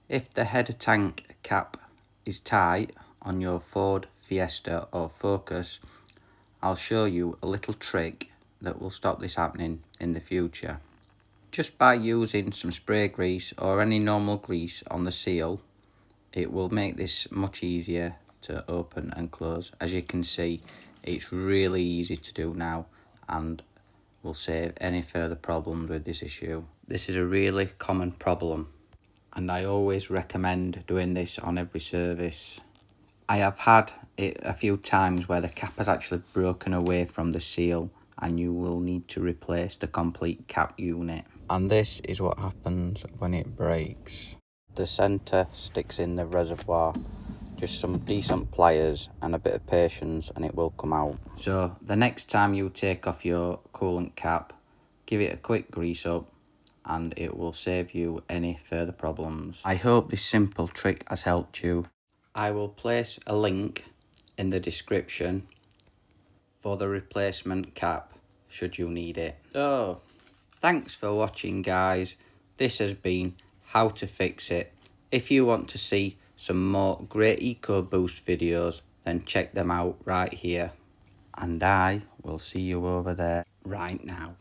If the header tank cap is tight on your Ford Fiesta or Focus, I'll show you a little trick that will stop this happening in the future. Just by using some spray grease or any normal grease on the seal, it will make this much easier to open and close. As you can see, it's really easy to do now and will save any further problems with this issue. This is a really common problem, and I always recommend doing this on every service. I have had it a few times where the cap has actually broken away from the seal and you will need to replace the complete cap unit. And this is what happens when it breaks. The centre sticks in the reservoir. Just some decent pliers and a bit of patience and it will come out. So the next time you take off your coolant cap, give it a quick grease up and it will save you any further problems. I hope this simple trick has helped you. I will place a link in the description for the replacement cap should you need it. So thanks for watching, guys. This has been how to fix it. If you want to see some more great Ecoboost videos, then check them out right here. And I will see you over there right now.